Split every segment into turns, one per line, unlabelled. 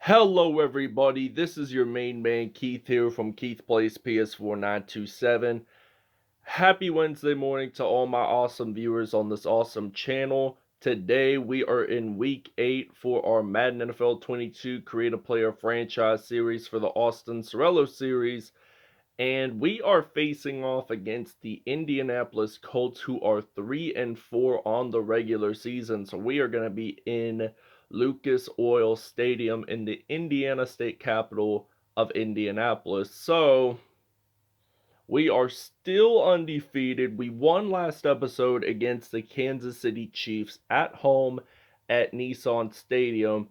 Hello everybody, this is your main man Keith here from Keith Plays PS4 927. Happy Wednesday morning to all my awesome viewers on this awesome channel. Today we are in week 8 for our Madden NFL 22 Create a Player Franchise series for the Austin Ceraolo series. And we are facing off against the Indianapolis Colts, who are 3-4 on the regular season. So we are going to be in Lucas Oil Stadium in the Indiana state capital of Indianapolis. So we are still undefeated. We won last episode against the Kansas City Chiefs at home at Nissan Stadium.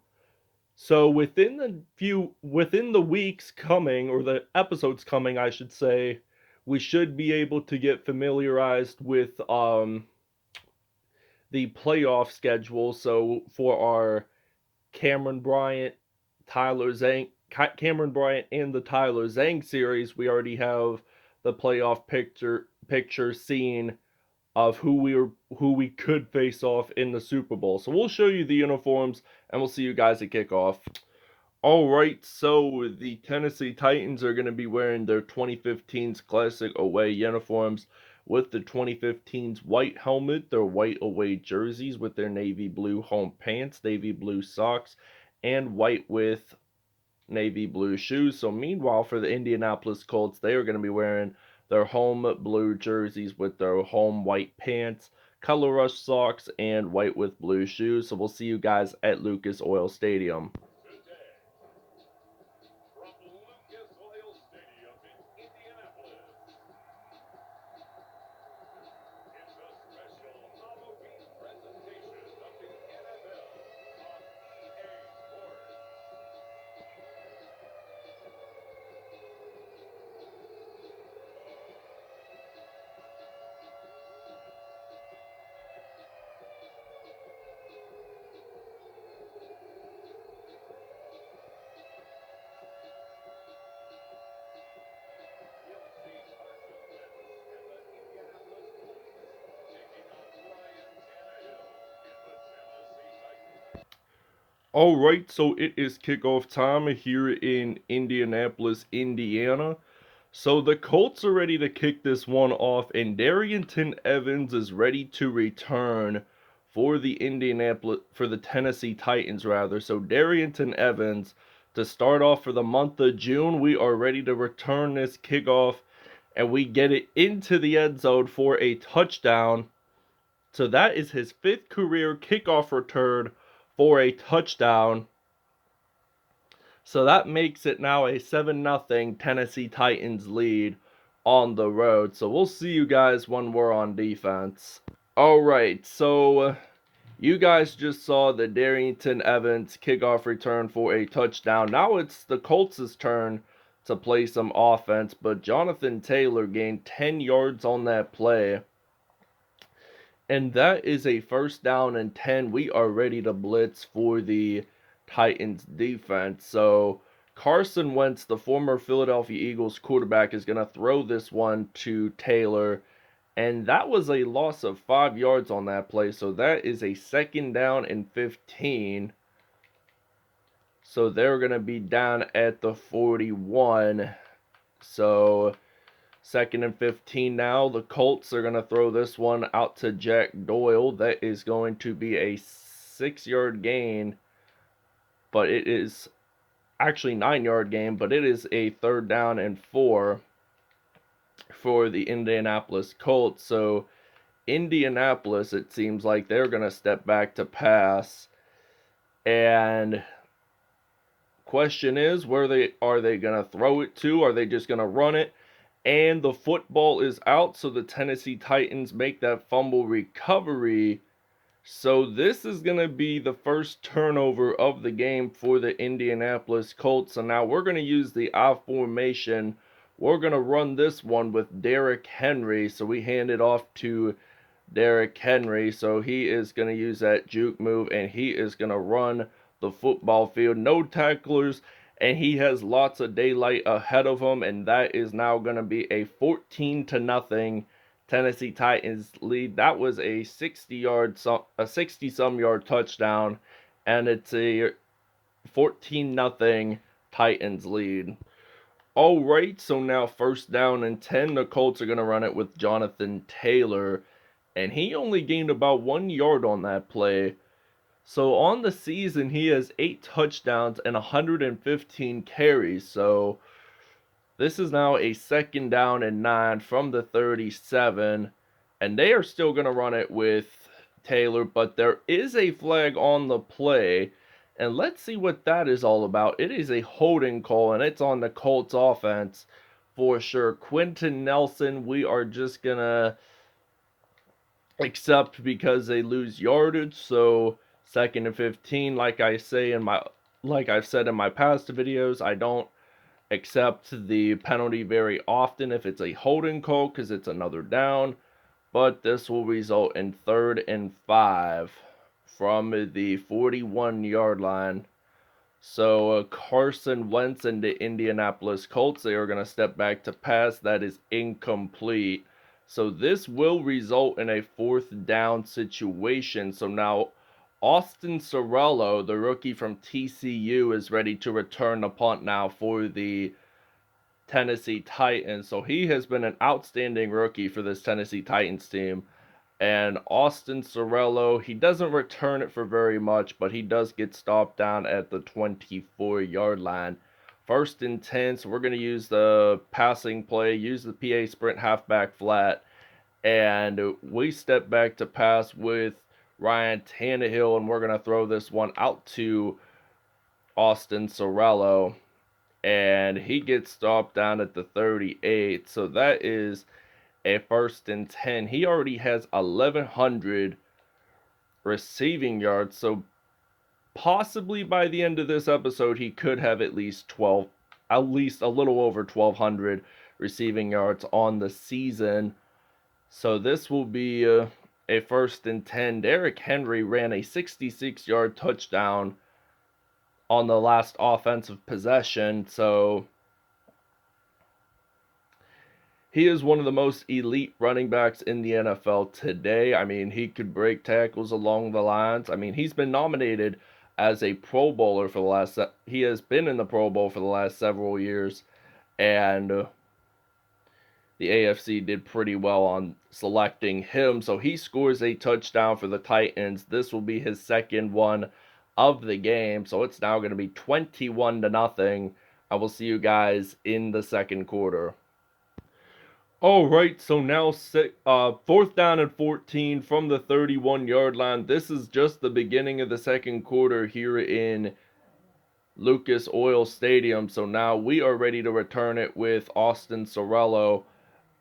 So within the weeks coming, or the episodes coming, I should say, we should be able to get familiarized with the playoff schedule. So for our Cameron Bryant, Cameron Bryant and the Tyler Zhang series, we already have the playoff picture seen of who we could face off in the Super Bowl. So we'll show you the uniforms and we'll see you guys at kickoff. Alright, so the Tennessee Titans are going to be wearing their 2015's classic away uniforms with the 2015's white helmet, their white away jerseys with their navy blue home pants, navy blue socks, and white with navy blue shoes. So meanwhile, for the Indianapolis Colts, they are going to be wearing their home blue jerseys with their home white pants, color rush socks, and white with blue shoes. So we'll see you guys at Lucas Oil Stadium. Alright, so it is kickoff time here in Indianapolis, Indiana. So the Colts are ready to kick this one off, and Darrynton Evans is ready to return for the Tennessee Titans rather. So Darrynton Evans to start off for the month of June. We are ready to return this kickoff, and we get it into the end zone for a touchdown. So that is his 5th career kickoff return for a touchdown. So that makes it now a 7-0 Tennessee Titans lead on the road. So we'll see you guys when we're on defense. Alright, so you guys just saw the Darrynton Evans kickoff return for a touchdown. Now it's the Colts' turn to play some offense, but Jonathan Taylor gained 10 yards on that play. And that is a 1st down and 10. We are ready to blitz for the Titans defense. So Carson Wentz, the former Philadelphia Eagles quarterback, is going to throw this one to Taylor. And that was a loss of 5 yards on that play. So that is a 2nd down and 15. So they're going to be down at the 41. So 2nd and 15 now. The Colts are going to throw this one out to Jack Doyle. That is going to be a 6-yard gain. But it is actually 9-yard gain. But it is a 3rd down and 4 for the Indianapolis Colts. So Indianapolis, it seems like they're going to step back to pass. And question is, are they going to throw it to? Are they just going to run it? And the football is out, so the Tennessee Titans make that fumble recovery. So this is going to be the first turnover of the game for the Indianapolis Colts. So now we're going to use the I formation. We're going to run this one with Derrick Henry. So we hand it off to Derrick Henry. So he is going to use that juke move, and he is going to run the football field. No tacklers. And he has lots of daylight ahead of him, and that is now going to be a 14-0 Tennessee Titans lead. That was a 60-some yard touchdown, and it's a 14-0 Titans lead. Alright, so now first down and 10, the Colts are going to run it with Jonathan Taylor, and he only gained about 1 yard on that play. So on the season, he has 8 touchdowns and 115 carries, so this is now a second down and 9 from the 37, and they are still going to run it with Taylor, but there is a flag on the play, and let's see what that is all about. It is a holding call, and it's on the Colts offense for sure. Quentin Nelson, we are just going to accept because they lose yardage, so second and 15, like I've said in my past videos, I don't accept the penalty very often if it's a holding call because it's another down, but this will result in 3rd and 5 from the 41-yard line. So Carson Wentz and the Indianapolis Colts, they are going to step back to pass. That is incomplete. So this will result in a 4th down situation. So now Austin Ceraolo, the rookie from TCU, is ready to return the punt now for the Tennessee Titans. So he has been an outstanding rookie for this Tennessee Titans team. And Austin Ceraolo, he doesn't return it for very much, but he does get stopped down at the 24-yard line. 1st and 10, so we're going to use the passing play, use the PA sprint halfback flat, and we step back to pass with Ryan Tannehill, and we're going to throw this one out to Austin Ceraolo, and he gets stopped down at the 38, so that is a 1st and 10. He already has 1,100 receiving yards, so possibly by the end of this episode, he could have at least a little over 1,200 receiving yards on the season. So this will be a 1st and 10. Derrick Henry ran a 66-yard touchdown on the last offensive possession, so he is one of the most elite running backs in the NFL today. I mean, he could break tackles along the lines. I mean, he's been nominated as a Pro Bowler for the last... He has been in the Pro Bowl for the last several years, and the AFC did pretty well on selecting him. So he scores a touchdown for the Titans. This will be his 2nd one of the game. So it's now going to be 21-0. I will see you guys in the 2nd quarter. Alright, so now 4th down and 14 from the 31-yard line. This is just the beginning of the 2nd quarter here in Lucas Oil Stadium. So now we are ready to return it with Austin Ceraolo.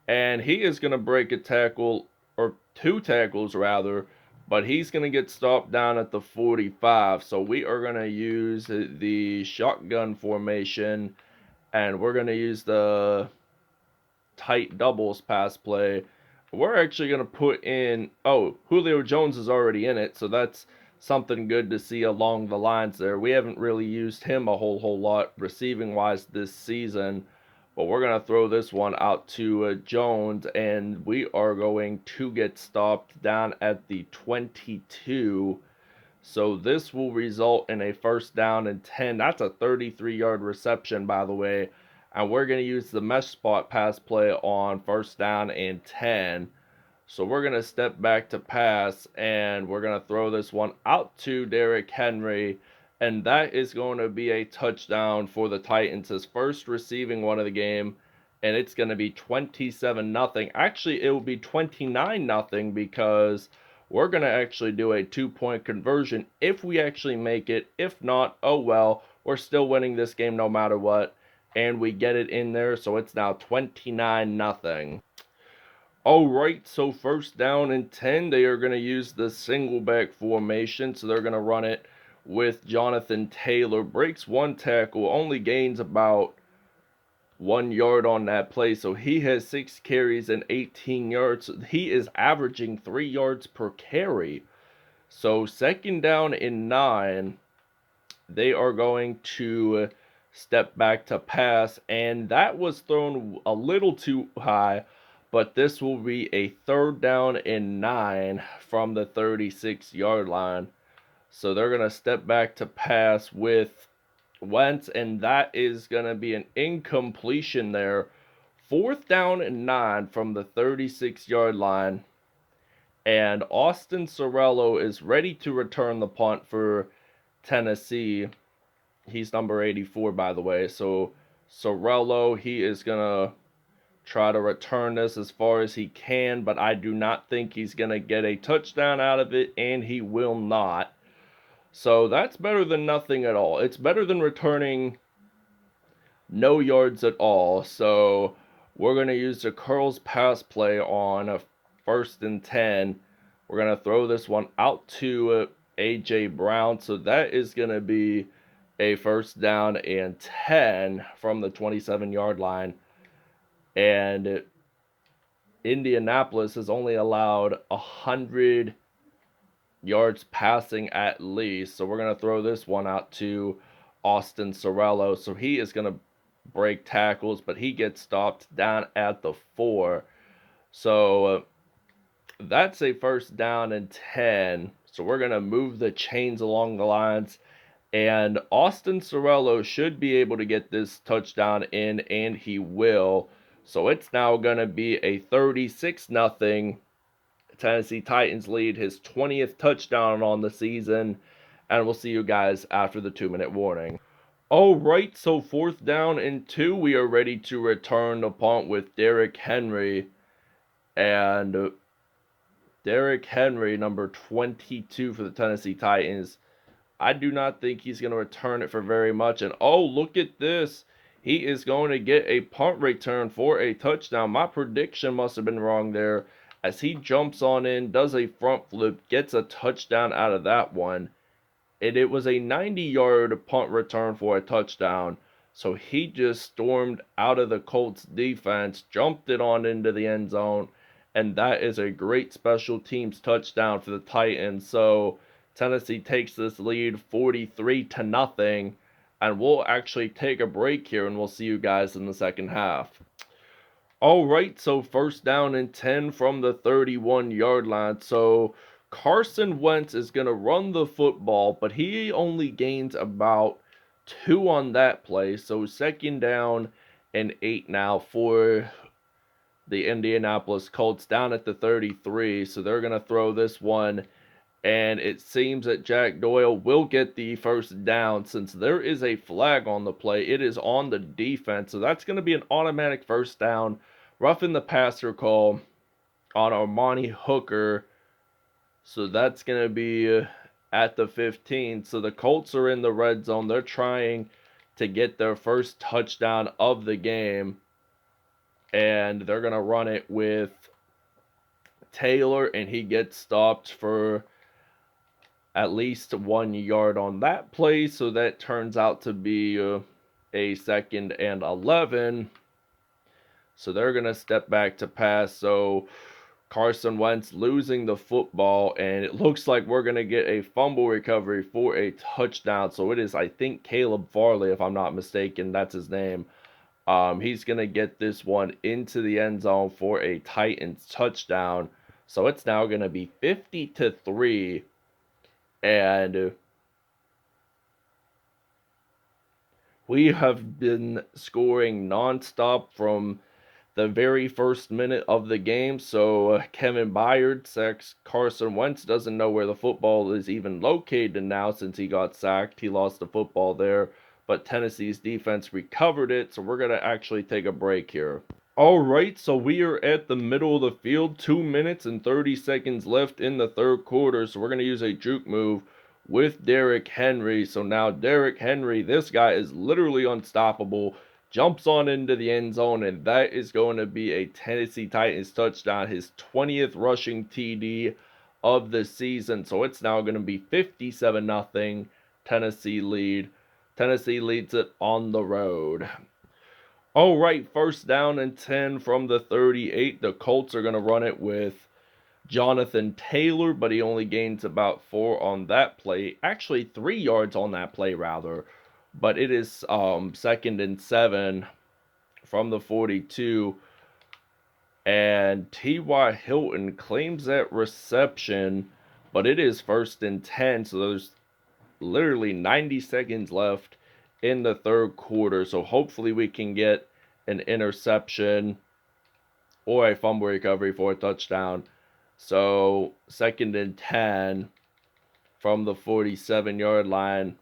And he is going to break a tackle, or 2 tackles rather, but he's going to get stopped down at the 45. So we are going to use the shotgun formation, and we're going to use the tight doubles pass play. We're actually going to put in, Julio Jones is already in it, so that's something good to see along the lines there. We haven't really used him a whole lot receiving wise this season, but we're going to throw this one out to Jones, and we are going to get stopped down at the 22. So this will result in a 1st down and 10. That's a 33-yard reception, by the way. And we're going to use the mesh spot pass play on 1st down and 10. So we're going to step back to pass, and we're going to throw this one out to Derrick Henry. And that is going to be a touchdown for the Titans, his 1st receiving one of the game. And it's going to be 27-0. Actually, it will be 29-0 because we're going to actually do a 2-point conversion if we actually make it. If not, oh well, we're still winning this game no matter what. And we get it in there, so it's now 29-0. Alright, so 1st down and 10, they are going to use the single back formation, so they're going to run it with Jonathan Taylor. Breaks 1 tackle, only gains about 1 yard on that play, so he has 6 carries and 18 yards. He is averaging 3 yards per carry. So 2nd down and 9, they are going to step back to pass, and that was thrown a little too high, but this will be a 3rd down and 9 from the 36-yard line. So they're going to step back to pass with Wentz, and that is going to be an incompletion there. 4th down and 9 from the 36-yard line. And Austin Ceraolo is ready to return the punt for Tennessee. He's number 84, by the way. So Ceraolo, he is going to try to return this as far as he can, but I do not think he's going to get a touchdown out of it, and he will not. So that's better than nothing at all. It's better than returning no yards at all. So we're going to use the curls pass play on a 1st and 10. We're going to throw this one out to A.J. Brown. So that is going to be a 1st down and 10 from the 27-yard line. And Indianapolis has only allowed 100 yards passing at least. So we're going to throw this one out to Austin Ceraolo. So he is going to break tackles, but he gets stopped down at the 4. So that's a 1st down and 10. So we're going to move the chains along the lines. And Austin Ceraolo should be able to get this touchdown in, and he will. So it's now going to be a 36-0 Tennessee Titans lead, his 20th touchdown on the season. And we'll see you guys after the 2-minute warning. Alright, so 4th down and 2. We are ready to return the punt with Derrick Henry. And Derrick Henry, number 22 for the Tennessee Titans. I do not think he's going to return it for very much. And oh, look at this. He is going to get a punt return for a touchdown. My prediction must have been wrong there, as he jumps on in, does a front flip, gets a touchdown out of that one. And it was a 90-yard punt return for a touchdown. So he just stormed out of the Colts defense, jumped it on into the end zone, and that is a great special teams touchdown for the Titans. So Tennessee takes this lead 43-0, and we'll actually take a break here, and we'll see you guys in the second half. Alright, so 1st down and 10 from the 31-yard line. So Carson Wentz is going to run the football, but he only gains about 2 on that play. So 2nd down and 8 now for the Indianapolis Colts down at the 33. So they're going to throw this one, and it seems that Jack Doyle will get the 1st down since there is a flag on the play. It is on the defense, so that's going to be an automatic 1st down. Roughing the passer call on Armani Hooker. So that's going to be at the 15. So the Colts are in the red zone. They're trying to get their 1st touchdown of the game. And they're going to run it with Taylor, and he gets stopped for at least 1 yard on that play. So that turns out to be a 2nd and 11. So they're going to step back to pass. So Carson Wentz losing the football, and it looks like we're going to get a fumble recovery for a touchdown. So it is, I think, Caleb Farley, if I'm not mistaken. That's his name. He's going to get this one into the end zone for a Titans touchdown. So it's now going to be 50-3. And we have been scoring nonstop from the very first minute of the game. So Kevin Byard sacks Carson Wentz, doesn't know where the football is even located now since he got sacked. He lost the football there, but Tennessee's defense recovered it. So we're going to actually take a break here. Alright, so we are at the middle of the field, 2 minutes and 30 seconds left in the 3rd quarter. So we're going to use a juke move with Derrick Henry. So now Derrick Henry, this guy is literally unstoppable. Jumps on into the end zone, and that is going to be a Tennessee Titans touchdown, his 20th rushing TD of the season. So it's now going to be 57-0 Tennessee lead. Tennessee leads it on the road. Alright, 1st down and 10 from the 38. The Colts are going to run it with Jonathan Taylor, but he only gains about 4 on that play. Actually, 3 yards on that play, rather. But it is 2nd and 7 from the 42. And T.Y. Hilton claims that reception, but it is 1st and 10. So there's literally 90 seconds left in the third quarter. So hopefully we can get an interception or a fumble recovery for a touchdown. So 2nd and 10 from the 47-yard line.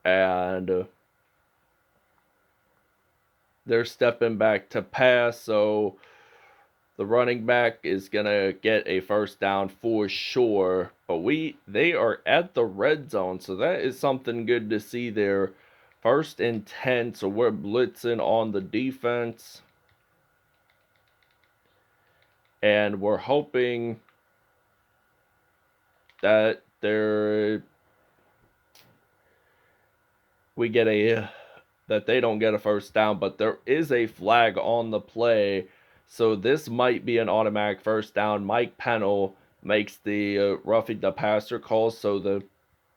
And they're stepping back to pass. So the running back is going to get a first down for sure. But they are at the red zone. So that is something good to see there. 1st and 10. So we're blitzing on the defense. And we're hoping that that they don't get a first down, but there is a flag on the play, so this might be an automatic first down. Mike Pennell makes the roughing the passer call, so the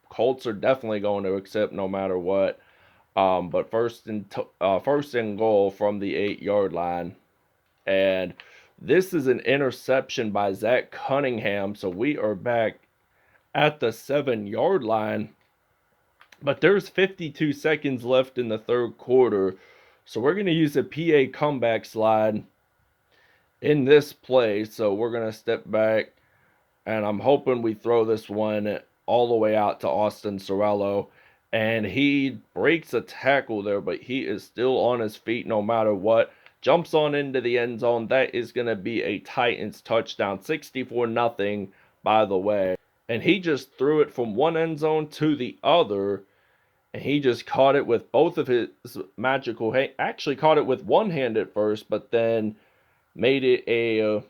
Colts are definitely going to accept no matter what. But first and goal from the 8-yard line, and this is an interception by Zach Cunningham, so we are back at the 7-yard line. But there's 52 seconds left in the third quarter. So we're going to use a PA comeback slide in this play. So we're going to step back. And I'm hoping we throw this one all the way out to Austin Ceraolo. And he breaks a tackle there, but he is still on his feet no matter what. Jumps on into the end zone. That is going to be a Titans touchdown. 64-0, by the way. And he just threw it from one end zone to the other. And he just caught it with both of his magical hands. Actually caught it with one hand at first, but then made it a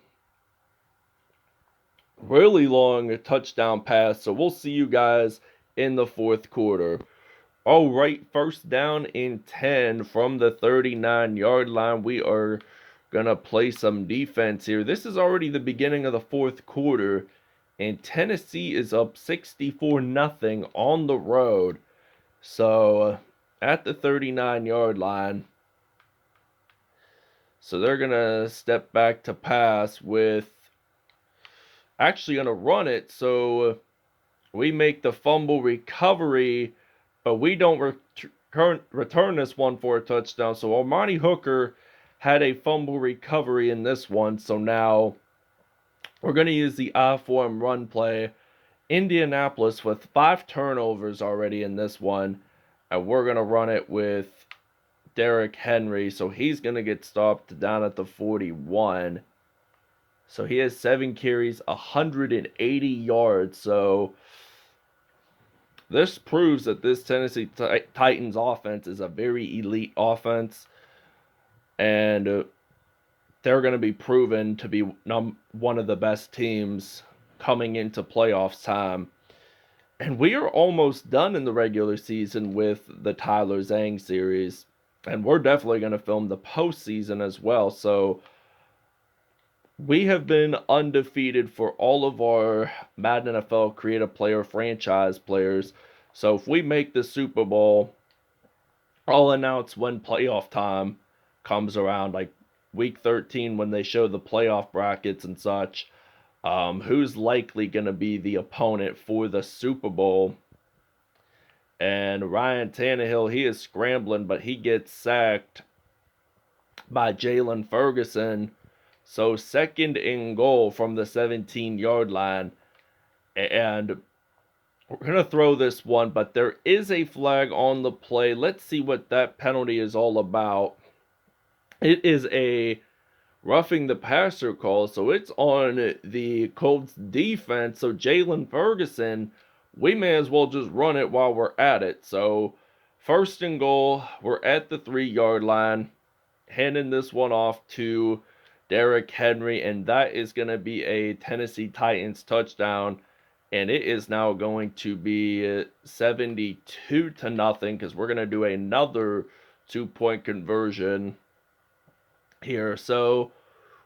really long touchdown pass. So we'll see you guys in the fourth quarter. All right, first down and 10 from the 39-yard line. We are going to play some defense here. This is already the beginning of the fourth quarter, and Tennessee is up 64-0 on the road. So, at the 39-yard line, so they're going to step back to pass with, actually going to run it. So, we make the fumble recovery, but we don't return this one for a touchdown. So, Armani Hooker had a fumble recovery in this one. So, now we're going to use the I-form run play. Indianapolis with 5 turnovers already in this one, and we're going to run it with Derrick Henry, so he's going to get stopped down at the 41. So he has 7 carries, 180 yards, so this proves that this Tennessee Titans offense is a very elite offense, and they're going to be proven to be one of the best teams coming into playoffs time. And we are almost done in the regular season with the Tyler Zhang series. And we're definitely going to film the postseason as well. So we have been undefeated for all of our Madden NFL Creative Player franchise players. So if we make the Super Bowl, I'll announce when playoff time comes around, like week 13 when they show the playoff brackets and such. Who's likely going to be the opponent for the Super Bowl. And Ryan Tannehill, he is scrambling, but he gets sacked by Jalen Ferguson. So 2nd and goal from the 17-yard line. And we're going to throw this one, but there is a flag on the play. Let's see what that penalty is all about. It is a roughing the passer call, so it's on the Colts defense. So Jalen Ferguson, we may as well just run it while we're at it. So 1st and goal, we're at the 3-yard line, handing this one off to Derrick Henry, and that is going to be a Tennessee Titans touchdown, and it is now going to be 72-0 because we're going to do another 2-point conversion here. So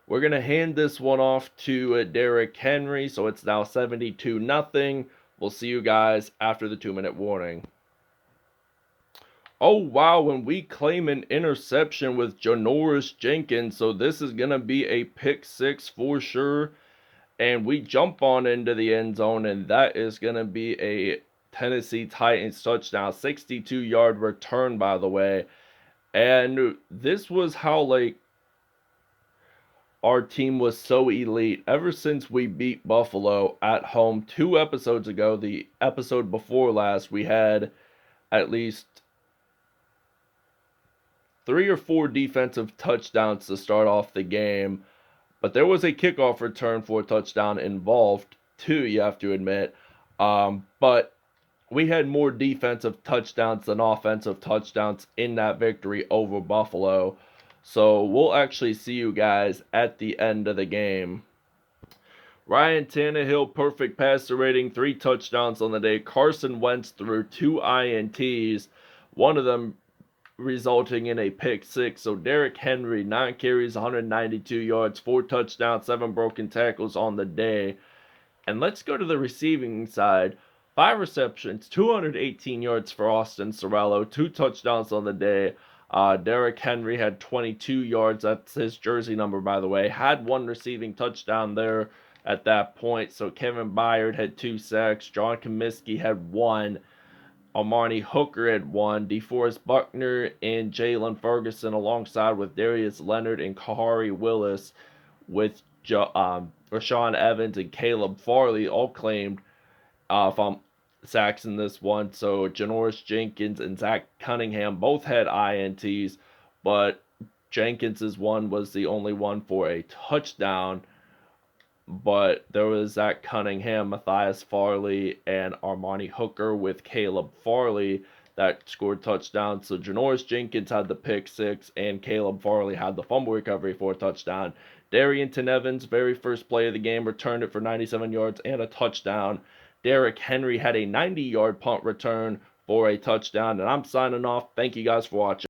we're going to hand this one off to Derrick Henry. So it's now 72-0. We'll see you guys after the 2-minute warning. Oh, wow. And we claim an interception with Janoris Jenkins. So this is going to be a pick 6 for sure. And we jump on into the end zone. And that is going to be a Tennessee Titans touchdown, 62-yard return, by the way. And this was how, like, our team was so elite ever since we beat Buffalo at home 2 episodes ago. The episode before last, we had at least 3 or 4 defensive touchdowns to start off the game. But there was a kickoff return for a touchdown involved, too, you have to admit. But we had more defensive touchdowns than offensive touchdowns in that victory over Buffalo. So we'll actually see you guys at the end of the game. Ryan Tannehill, perfect passer rating, 3 touchdowns on the day. Carson Wentz threw 2 INTs, one of them resulting in a pick 6. So Derrick Henry, 9 carries, 192 yards, 4 touchdowns, 7 broken tackles on the day. And let's go to the receiving side. 5 receptions, 218 yards for Austin Ceraolo, 2 touchdowns on the day. Derrick Henry had 22 yards. That's his jersey number, by the way. Had 1 receiving touchdown there at that point. So Kevin Byard had 2 sacks. John Comiskey had 1. Armani Hooker had 1. DeForest Buckner and Jalen Ferguson alongside with Darius Leonard and Kahari Willis with Rashawn Evans and Caleb Farley all claimed from sacks in this one. So Janoris Jenkins and Zach Cunningham both had INTs, but Jenkins's one was the only one for a touchdown. But there was Zach Cunningham, Matthias Farley, and Armani Hooker with Caleb Farley that scored touchdowns. So Janoris Jenkins had the pick 6, and Caleb Farley had the fumble recovery for a touchdown. Darrynton Evans, very first play of the game, returned it for 97 yards and a touchdown. Derrick Henry had a 90-yard punt return for a touchdown. And I'm signing off. Thank you guys for watching.